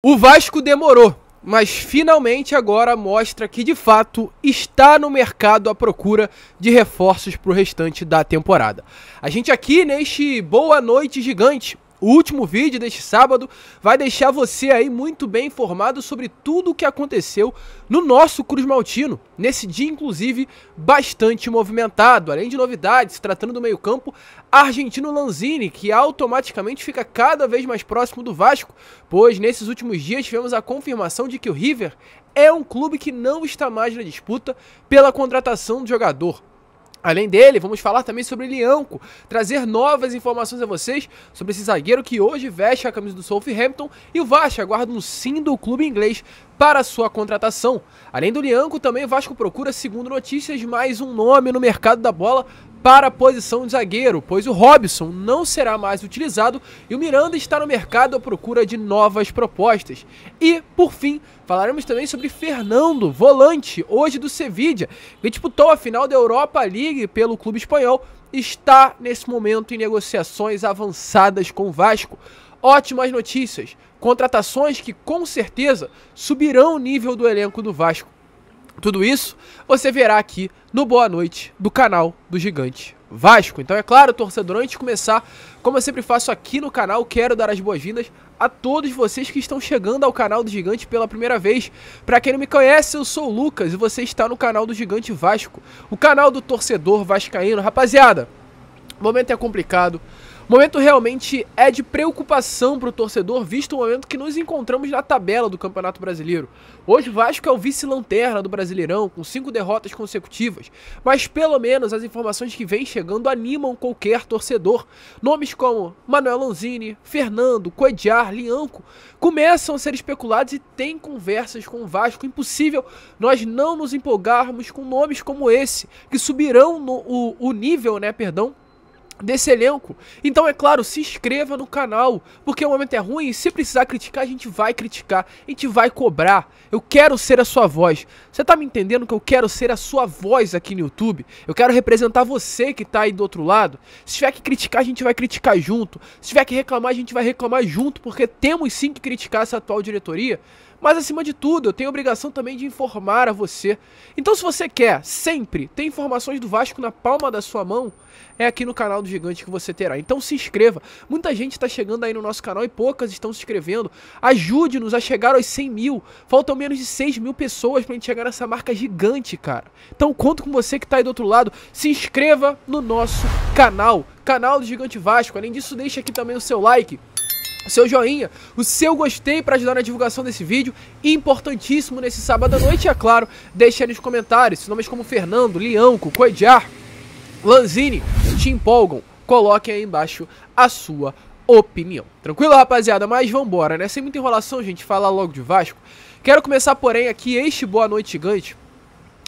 O Vasco demorou, mas finalmente agora mostra que de fato está no mercado à procura de reforços para o restante da temporada. A gente aqui neste Boa Noite Gigante, o último vídeo deste sábado, vai deixar você aí muito bem informado sobre tudo o que aconteceu no nosso Cruz Maltino, nesse dia inclusive bastante movimentado, além de novidades, se tratando do meio-campo argentino Lanzini, que automaticamente fica cada vez mais próximo do Vasco, pois nesses últimos dias tivemos a confirmação de que o River é um clube que não está mais na disputa pela contratação do jogador. Além dele, vamos falar também sobre Lianco, trazer novas informações a vocês sobre esse zagueiro que hoje veste a camisa do Southampton e o Vasco aguarda um sim do clube inglês para a sua contratação. Além do Lianco, também o Vasco procura, segundo notícias, mais um nome no mercado da bola para a posição de zagueiro, pois o Robson não será mais utilizado e o Miranda está no mercado à procura de novas propostas. E, por fim, falaremos também sobre Fernando, volante, hoje do Sevilla, que disputou a final da Europa League pelo clube espanhol, está nesse momento em negociações avançadas com o Vasco. Ótimas notícias, contratações que com certeza subirão o nível do elenco do Vasco. Tudo isso você verá aqui no Boa Noite do canal do Gigante Vasco. Então é claro, torcedor, antes de começar, como eu sempre faço aqui no canal, quero dar as boas-vindas a todos vocês que estão chegando ao canal do Gigante pela primeira vez. Para quem não me conhece, eu sou o Lucas e você está no canal do Gigante Vasco, o canal do torcedor vascaíno. Rapaziada, o momento é complicado. O momento realmente é de preocupação para o torcedor, visto o momento que nos encontramos na tabela do Campeonato Brasileiro. Hoje o Vasco é o vice-lanterna do Brasileirão, com 5 derrotas consecutivas, mas pelo menos as informações que vêm chegando animam qualquer torcedor. Nomes como Manuel Lanzini, Fernando, Cuéllar, Lianco começam a ser especulados e tem conversas com o Vasco. Impossível nós não nos empolgarmos com nomes como esse, que subirão o nível, desse elenco. Então é claro, se inscreva no canal, porque o momento é ruim e se precisar criticar, a gente vai criticar, a gente vai cobrar. Eu quero ser a sua voz. Você tá me entendendo que eu quero ser a sua voz aqui no YouTube? Eu quero representar você que tá aí do outro lado. Se tiver que criticar, a gente vai criticar junto. Se tiver que reclamar, a gente vai reclamar junto, porque temos sim que criticar essa atual diretoria. Mas acima de tudo, eu tenho a obrigação também de informar a você. Então se você quer sempre ter informações do Vasco na palma da sua mão, é aqui no canal do Gigante que você terá. Então se inscreva. Muita gente está chegando aí no nosso canal e poucas estão se inscrevendo. Ajude-nos a chegar aos 100 mil. Faltam menos de 6 mil pessoas pra gente chegar nessa marca gigante, cara. Então conto com você que tá aí do outro lado. Se inscreva no nosso canal. Canal do Gigante Vasco. Além disso, deixa aqui também o seu like, o seu joinha, o seu gostei para ajudar na divulgação desse vídeo, importantíssimo nesse sábado à noite. E é claro, deixa aí nos comentários se nomes como Fernando, Lianco, Cuéllar, Lanzini te empolgam. Coloquem aí embaixo a sua opinião. Tranquilo, rapaziada? Mas vambora, né? Sem muita enrolação, gente, falar logo de Vasco. Quero começar, porém, aqui este Boa Noite Gigante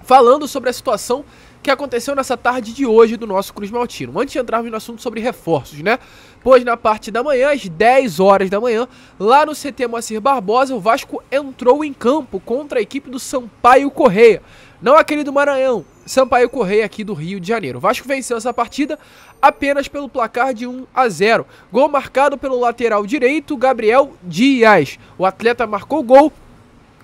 falando sobre a situação que aconteceu nessa tarde de hoje do nosso Cruz Maltino. Antes de entrarmos no assunto sobre reforços, né? Pois na parte da manhã, às 10 horas da manhã, lá no CT Moacir Barbosa, o Vasco entrou em campo contra a equipe do Sampaio Corrêa. Não aquele do Maranhão, Sampaio Corrêa aqui do Rio de Janeiro. O Vasco venceu essa partida apenas pelo placar de 1-0. Gol marcado pelo lateral direito, Gabriel Dias. O atleta marcou o gol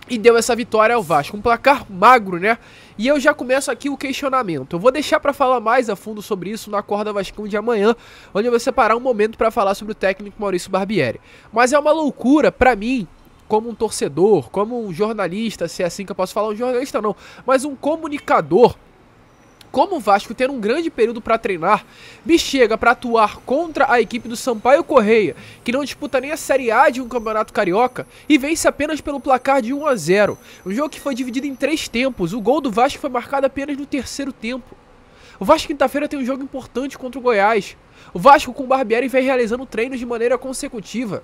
e deu essa vitória ao Vasco. Um placar magro, né? E eu já começo aqui o questionamento. Eu vou deixar para falar mais a fundo sobre isso na Acorda Vascão de amanhã, onde eu vou separar um momento para falar sobre o técnico Maurício Barbieri. Mas é uma loucura para mim, como um torcedor, como um jornalista, se é assim que eu posso falar, um jornalista não, mas um comunicador, como o Vasco ter um grande período para treinar, me chega para atuar contra a equipe do Sampaio Corrêa, que não disputa nem a Série A de um campeonato carioca, e vence apenas pelo placar de 1-0. Um jogo que foi dividido em 3 tempos, o gol do Vasco foi marcado apenas no 3º tempo. O Vasco quinta-feira tem um jogo importante contra o Goiás. O Vasco com o Barbieri vem realizando treinos de maneira consecutiva.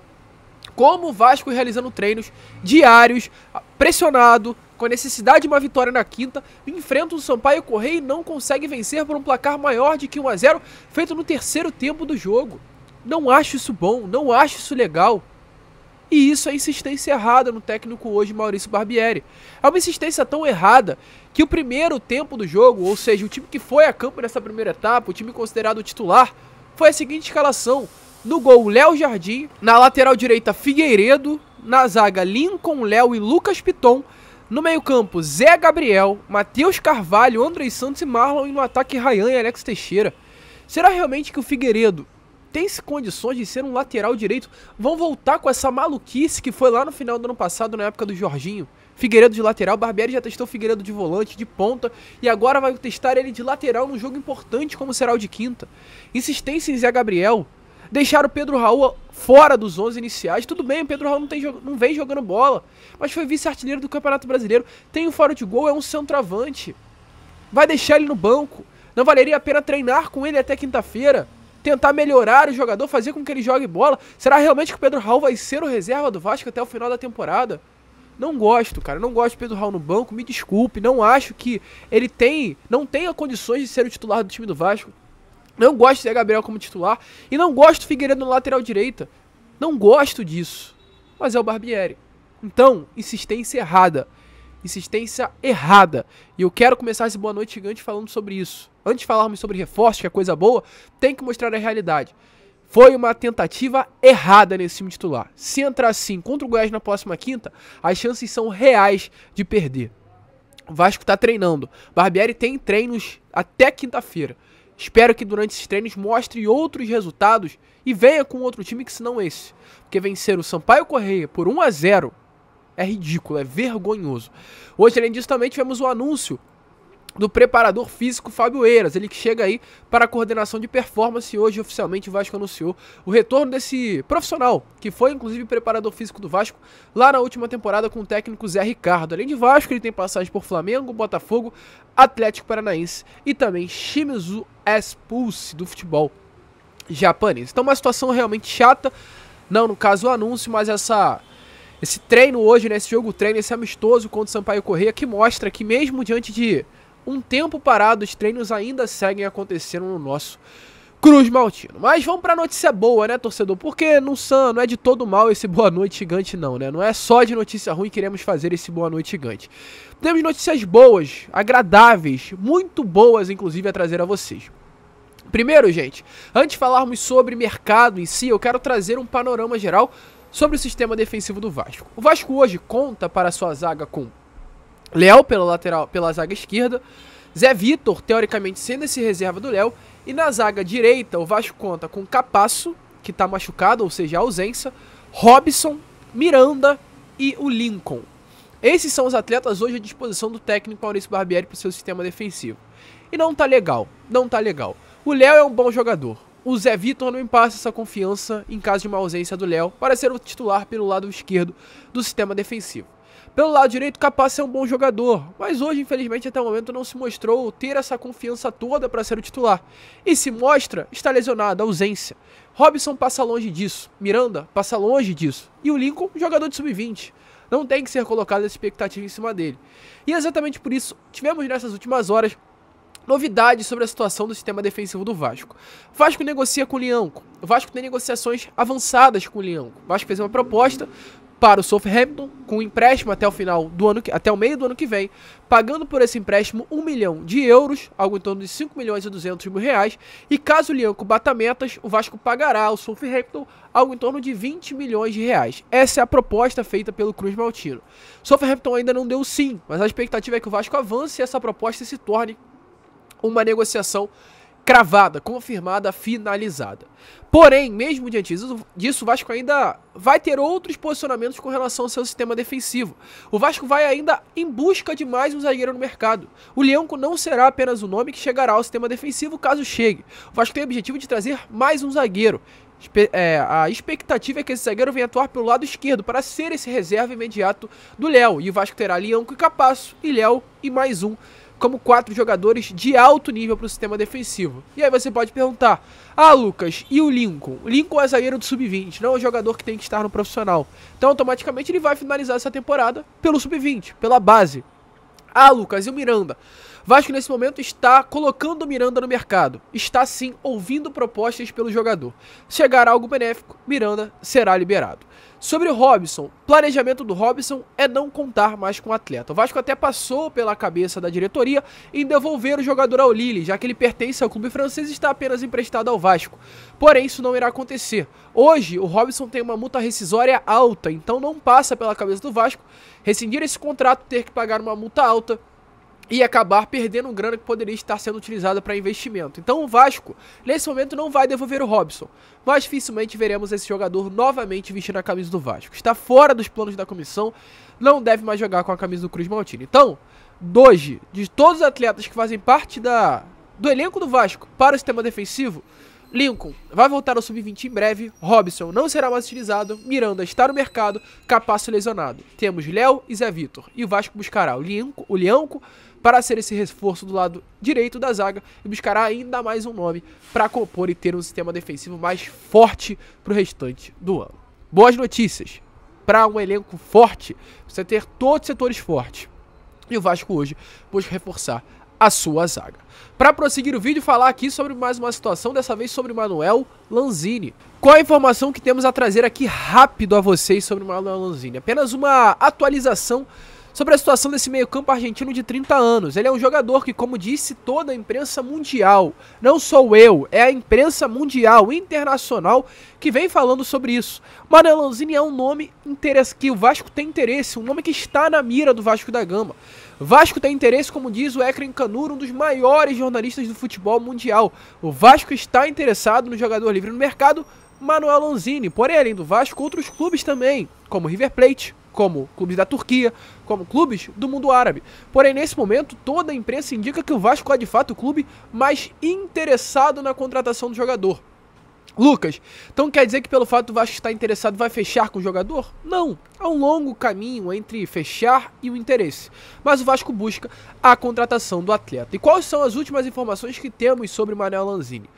Como o Vasco realizando treinos diários, pressionado, com a necessidade de uma vitória na quinta, enfrenta o Sampaio Corrêa e não consegue vencer por um placar maior de que 1-0, feito no 3º tempo do jogo. Não acho isso bom, não acho isso legal. E isso é insistência errada no técnico hoje, Maurício Barbieri. É uma insistência tão errada que o primeiro tempo do jogo, ou seja, o time que foi a campo nessa primeira etapa, o time considerado titular, foi a seguinte escalação: No gol, Léo Jardim. Na lateral direita, Figueiredo. Na zaga, Lincoln, Léo e Lucas Piton. No meio campo, Zé Gabriel, Matheus Carvalho, Andrei Santos e Marlon. E no ataque, Ryan e Alex Teixeira. Será realmente que o Figueiredo tem condições de ser um lateral direito? Vão voltar com essa maluquice que foi lá no final do ano passado, na época do Jorginho? Figueiredo de lateral, Barbieri já testou o Figueiredo de volante, de ponta, e agora vai testar ele de lateral num jogo importante como será o de quinta. Insistência em Zé Gabriel. Deixaram o Pedro Raul fora dos 11 iniciais. Tudo bem, o Pedro Raul não vem jogando bola, mas foi vice-artilheiro do Campeonato Brasileiro. Tem um fora de gol, é um centroavante. Vai deixar ele no banco. Não valeria a pena treinar com ele até quinta-feira? Tentar melhorar o jogador, fazer com que ele jogue bola? Será realmente que o Pedro Raul vai ser o reserva do Vasco até o final da temporada? Não gosto, cara. Não gosto do Pedro Raul no banco. Me desculpe. Não acho que ele não tenha condições de ser o titular do time do Vasco. Não gosto de Zé Gabriel como titular. E não gosto do Figueiredo no lateral direita. Não gosto disso. Mas é o Barbieri. Então, insistência errada. Insistência errada. E eu quero começar esse Boa Noite Gigante falando sobre isso. Antes de falarmos sobre reforços, que é coisa boa, tem que mostrar a realidade. Foi uma tentativa errada nesse time titular. Se entrar assim contra o Goiás na próxima quinta, as chances são reais de perder. O Vasco tá treinando. Barbieri tem treinos até quinta-feira. Espero que durante esses treinos mostre outros resultados e venha com outro time que senão esse. Porque vencer o Sampaio Corrêa por 1-0 é ridículo, é vergonhoso. Hoje, além disso, também tivemos o anúncio do preparador físico Fábio Eiras, ele que chega aí para a coordenação de performance. E hoje oficialmente o Vasco anunciou o retorno desse profissional, que foi inclusive preparador físico do Vasco lá na última temporada com o técnico Zé Ricardo. Além de Vasco, ele tem passagem por Flamengo, Botafogo, Atlético Paranaense e também Shimizu S-Pulse do futebol japonês. Então uma situação realmente chata, não no caso o anúncio, mas esse treino hoje, né, esse jogo treino, esse amistoso contra o Sampaio Corrêa, que mostra que mesmo diante de um tempo parado, os treinos ainda seguem acontecendo no nosso Cruz Maltino. Mas vamos pra notícia boa, né, torcedor? Porque não é de todo mal esse Boa Noite Gigante, não, né? Não é só de notícia ruim que iremos fazer esse Boa Noite Gigante. Temos notícias boas, agradáveis, muito boas, inclusive, a trazer a vocês. Primeiro, gente, antes de falarmos sobre mercado em si, eu quero trazer um panorama geral sobre o sistema defensivo do Vasco. O Vasco hoje conta para sua zaga com Léo pela zaga esquerda, Zé Vitor, teoricamente sendo esse reserva do Léo, e na zaga direita o Vasco conta com Capasso, que está machucado, ou seja, ausência, Robson, Miranda e o Lincoln. Esses são os atletas hoje à disposição do técnico Maurício Barbieri para o seu sistema defensivo. E não tá legal, não tá legal. O Léo é um bom jogador. O Zé Vitor não me passa essa confiança em caso de uma ausência do Léo para ser o titular pelo lado esquerdo do sistema defensivo. Pelo lado direito, Capasso é um bom jogador, mas hoje, infelizmente, até o momento não se mostrou ter essa confiança toda para ser o titular. E se mostra, está lesionado, ausência. Robson passa longe disso, Miranda passa longe disso, e o Lincoln, jogador de sub-20. Não tem que ser colocada essa expectativa em cima dele. E exatamente por isso, tivemos nessas últimas horas novidades sobre a situação do sistema defensivo do Vasco. O Vasco negocia com o Lianco. O Vasco tem negociações avançadas com o Lianco. O Vasco fez uma proposta para o Southampton com um empréstimo até o meio do ano que vem, pagando por esse empréstimo 1 milhão de euros, algo em torno de 5 milhões e 200 mil reais, e caso o Lianco bata metas, o Vasco pagará ao Southampton algo em torno de 20 milhões de reais. Essa é a proposta feita pelo Cruz Maltino. Southampton ainda não deu sim, mas a expectativa é que o Vasco avance e essa proposta se torne uma negociação cravada, confirmada, finalizada. Porém, mesmo diante disso, o Vasco ainda vai ter outros posicionamentos com relação ao seu sistema defensivo. O Vasco vai ainda em busca de mais um zagueiro no mercado. O Lianco não será apenas o nome que chegará ao sistema defensivo caso chegue. O Vasco tem o objetivo de trazer mais um zagueiro. A expectativa é que esse zagueiro venha atuar pelo lado esquerdo para ser esse reserva imediato do Léo. E o Vasco terá Lianco e Capasso, e Léo e mais um, como 4 jogadores de alto nível para o sistema defensivo. E aí você pode perguntar: ah, Lucas, e o Lincoln? O Lincoln é zagueiro do sub-20, não é um jogador que tem que estar no profissional. Então automaticamente ele vai finalizar essa temporada pelo sub-20, pela base. Ah, Lucas, e o Miranda? Vasco nesse momento está colocando o Miranda no mercado. Está sim ouvindo propostas pelo jogador. Chegar algo benéfico, Miranda será liberado. Sobre o Robson, planejamento do Robson é não contar mais com o atleta. O Vasco até passou pela cabeça da diretoria em devolver o jogador ao Lille, já que ele pertence ao clube francês e está apenas emprestado ao Vasco. Porém, isso não irá acontecer. Hoje, o Robson tem uma multa rescisória alta, então não passa pela cabeça do Vasco rescindir esse contrato, ter que pagar uma multa alta e acabar perdendo grana que poderia estar sendo utilizada para investimento. Então o Vasco, nesse momento, não vai devolver o Robson, mas dificilmente veremos esse jogador novamente vestindo a camisa do Vasco. Está fora dos planos da comissão, não deve mais jogar com a camisa do Cruz Maltini. Então, hoje, de todos os atletas que fazem parte do elenco do Vasco para o sistema defensivo, Lincoln vai voltar ao sub-20 em breve, Robson não será mais utilizado, Miranda está no mercado, Capasso lesionado. Temos Léo e Zé Vitor, e o Vasco buscará o Lianco para ser esse reforço do lado direito da zaga e buscará ainda mais um nome para compor e ter um sistema defensivo mais forte para o restante do ano. Boas notícias, para um elenco forte, você ter todos os setores fortes. E o Vasco hoje busca reforçar a sua zaga. Para prosseguir o vídeo, falar aqui sobre mais uma situação, dessa vez sobre Manuel Lanzini. Qual a informação que temos a trazer aqui rápido a vocês sobre Manuel Lanzini? Apenas uma atualização sobre a situação desse meio-campo argentino de 30 anos. Ele é um jogador que, como disse toda a imprensa mundial, não sou eu, é a imprensa mundial, internacional, que vem falando sobre isso. Manuel Lanzini é um nome que o Vasco tem interesse, um nome que está na mira do Vasco da Gama. Vasco tem interesse, como diz o Ekren Canur, um dos maiores jornalistas do futebol mundial. O Vasco está interessado no jogador livre no mercado, Manuel Lanzini. Porém, além do Vasco, outros clubes também, como River Plate, como clubes da Turquia, como clubes do mundo árabe. Porém, nesse momento, toda a imprensa indica que o Vasco é de fato o clube mais interessado na contratação do jogador. Lucas, então quer dizer que pelo fato do Vasco estar interessado vai fechar com o jogador? Não, há um longo caminho entre fechar e o interesse, mas o Vasco busca a contratação do atleta. E quais são as últimas informações que temos sobre Manuel Lanzini?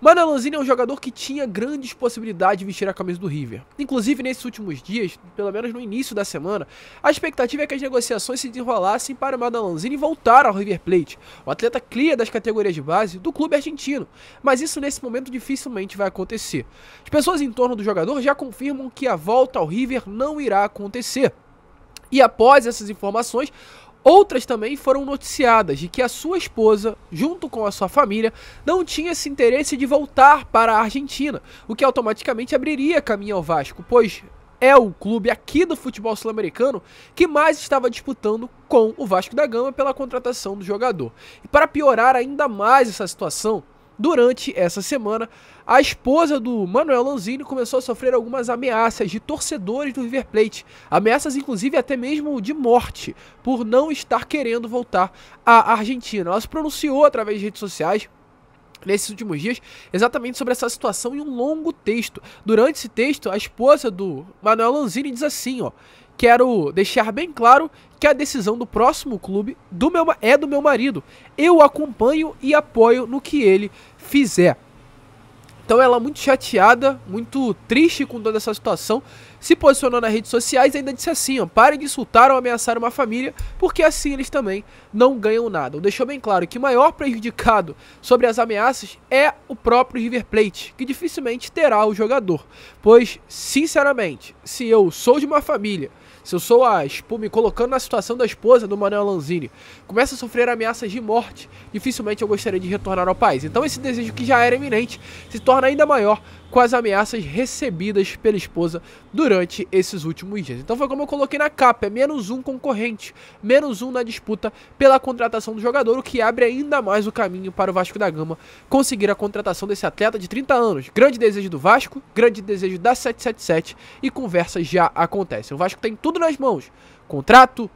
Manuel Lanzini é um jogador que tinha grandes possibilidades de vestir a camisa do River. Inclusive, nesses últimos dias, pelo menos no início da semana, a expectativa é que as negociações se desenrolassem para o Manuel Lanzini voltar ao River Plate. O atleta cria das categorias de base do clube argentino, mas isso nesse momento dificilmente vai acontecer. As pessoas em torno do jogador já confirmam que a volta ao River não irá acontecer. E após essas informações, outras também foram noticiadas de que a sua esposa, junto com a sua família, não tinha esse interesse de voltar para a Argentina, o que automaticamente abriria caminho ao Vasco, pois é o clube aqui do futebol sul-americano que mais estava disputando com o Vasco da Gama pela contratação do jogador. E para piorar ainda mais essa situação, durante essa semana, a esposa do Manuel Lanzini começou a sofrer algumas ameaças de torcedores do River Plate. Ameaças, inclusive, até mesmo de morte, por não estar querendo voltar à Argentina. Ela se pronunciou através de redes sociais nesses últimos dias exatamente sobre essa situação em um longo texto. Durante esse texto, a esposa do Manuel Lanzini diz assim, ó: quero deixar bem claro que a decisão do próximo clube é do meu marido. Eu o acompanho e apoio no que ele fizer. Então ela, muito chateada, muito triste com toda essa situação, se posicionou nas redes sociais e ainda disse assim, ó: parem de insultar ou ameaçar uma família, porque assim eles também não ganham nada. Deixou bem claro que o maior prejudicado sobre as ameaças é o próprio River Plate, que dificilmente terá o jogador. Pois, sinceramente, se eu sou de uma família, se eu sou me colocando na situação da esposa do Manuel Lanzini, começa a sofrer ameaças de morte, dificilmente eu gostaria de retornar ao país. Então esse desejo, que já era iminente, se torna ainda maior com as ameaças recebidas pela esposa durante esses últimos dias. Então foi como eu coloquei na capa, é menos um concorrente, menos um na disputa pela contratação do jogador, o que abre ainda mais o caminho para o Vasco da Gama conseguir a contratação desse atleta de 30 anos. Grande desejo do Vasco, grande desejo da 777 e conversas já acontecem. O Vasco tem tudo nas mãos, contrato,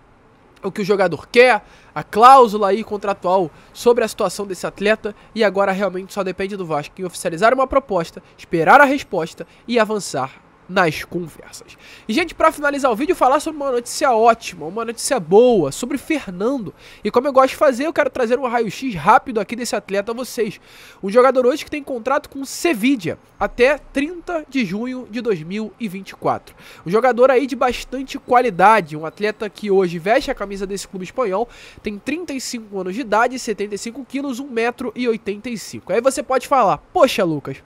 o que o jogador quer, a cláusula aí contratual sobre a situação desse atleta, e agora realmente só depende do Vasco em oficializar uma proposta, esperar a resposta e avançar nas conversas. E, gente, para finalizar o vídeo, falar sobre uma notícia ótima, uma notícia boa, sobre Fernando. E como eu gosto de fazer, eu quero trazer um raio-x rápido aqui desse atleta a vocês. Um jogador hoje que tem contrato com o Sevilla até 30 de junho de 2024. Um jogador aí de bastante qualidade, um atleta que hoje veste a camisa desse clube espanhol, tem 35 anos de idade, 75 quilos, 1,85 m. Aí você pode falar: poxa, Lucas,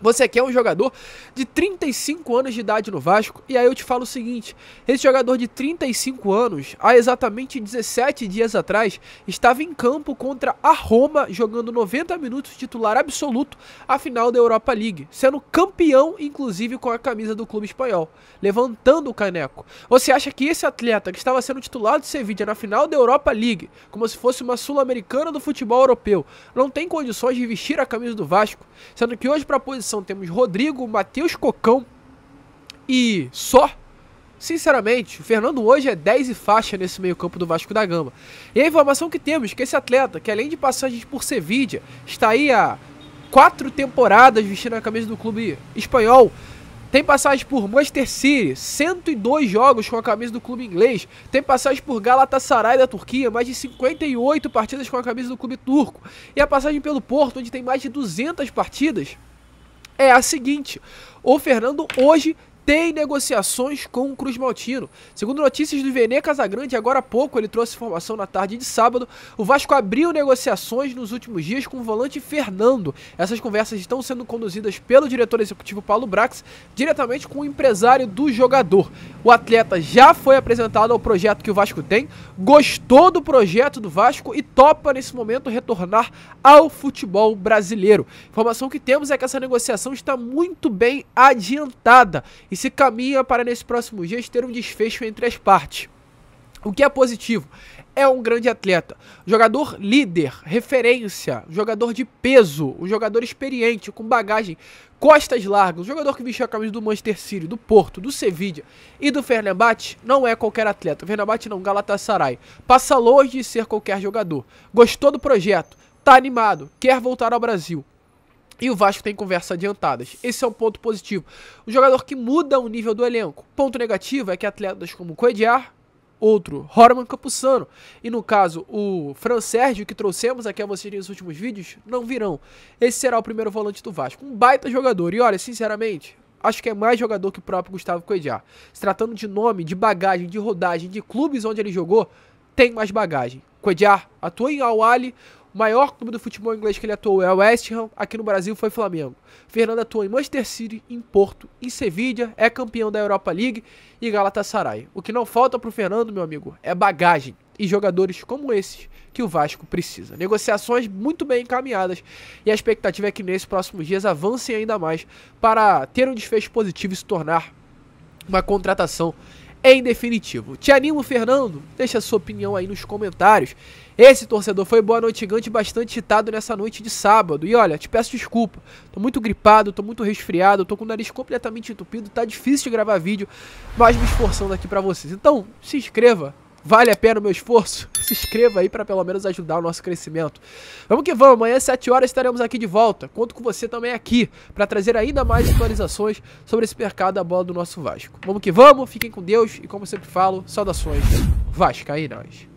Você quer um jogador de 35 anos de idade no Vasco? E aí eu te falo o seguinte, esse jogador de 35 anos, há exatamente 17 dias atrás, estava em campo contra a Roma, jogando 90 minutos titular absoluto a final da Europa League, sendo campeão inclusive com a camisa do clube espanhol, levantando o caneco. Você acha que esse atleta que estava sendo titular do Sevilla na final da Europa League, como se fosse uma sul-americana do futebol europeu, não tem condições de vestir a camisa do Vasco? Sendo que hoje para a posição temos Rodrigo, Matheus Cocão e só. Sinceramente, o Fernando hoje é 10 e faixa nesse meio campo do Vasco da Gama. E a informação que temos é que esse atleta, que além de passagens por Sevilla, está aí há 4 temporadas vestindo a camisa do clube espanhol, tem passagem por Manchester City, 102 jogos com a camisa do clube inglês. Tem passagem por Galatasaray da Turquia, mais de 58 partidas com a camisa do clube turco. E a passagem pelo Porto, onde tem mais de 200 partidas, é a seguinte: o Fernando hoje tem negociações com o Cruz Maltino. Segundo notícias do Vene Casagrande, agora há pouco ele trouxe informação na tarde de sábado, o Vasco abriu negociações nos últimos dias com o volante Fernando. Essas conversas estão sendo conduzidas pelo diretor executivo Paulo Brax, diretamente com o empresário do jogador. O atleta já foi apresentado ao projeto que o Vasco tem, gostou do projeto do Vasco e topa nesse momento retornar ao futebol brasileiro. Informação que temos é que essa negociação está muito bem adiantada e se caminha para nesses próximos dias ter um desfecho entre as partes. O que é positivo? É um grande atleta, jogador líder, referência, jogador de peso, um jogador experiente, com bagagem, costas largas, um jogador que vestiu a camisa do Manchester City, do Porto, do Sevilla e do Fenerbahçe. Não é qualquer atleta, Fenerbahçe não, Galatasaray. Passa longe de ser qualquer jogador. Gostou do projeto, tá animado, quer voltar ao Brasil. E o Vasco tem conversas adiantadas. Esse é um ponto positivo. Um jogador que muda o nível do elenco. Ponto negativo é que atletas como Coediar, outro, Roman Campuzano, e no caso o Fran Sérgio, que trouxemos aqui a vocês nos últimos vídeos, não virão. Esse será o primeiro volante do Vasco. Um baita jogador. E olha, sinceramente, acho que é mais jogador que o próprio Gustavo Coediar. Se tratando de nome, de bagagem, de rodagem, de clubes onde ele jogou, tem mais bagagem. Coediar atuou em Al-Ahly. O maior clube do futebol inglês que ele atuou é o West Ham, aqui no Brasil foi Flamengo. Fernando atuou em Manchester City, em Porto, em Sevilla, é campeão da Europa League e Galatasaray. O que não falta pro Fernando, meu amigo, é bagagem e jogadores como esses que o Vasco precisa. Negociações muito bem encaminhadas e a expectativa é que nesses próximos dias avancem ainda mais para ter um desfecho positivo e se tornar uma contratação em definitivo. Te animo, Fernando? Deixa a sua opinião aí nos comentários. Esse torcedor foi Boa Noite Gigante bastante citado nessa noite de sábado. E olha, te peço desculpa, tô muito gripado, tô muito resfriado, tô com o nariz completamente entupido, tá difícil de gravar vídeo, mas me esforçando aqui pra vocês. Então, se inscreva, vale a pena o meu esforço? Se inscreva aí pra pelo menos ajudar o nosso crescimento. Vamos que vamos, amanhã às 7 horas estaremos aqui de volta. Conto com você também aqui, pra trazer ainda mais atualizações sobre esse mercado da bola do nosso Vasco. Vamos que vamos, fiquem com Deus e como eu sempre falo, saudações vascaínas.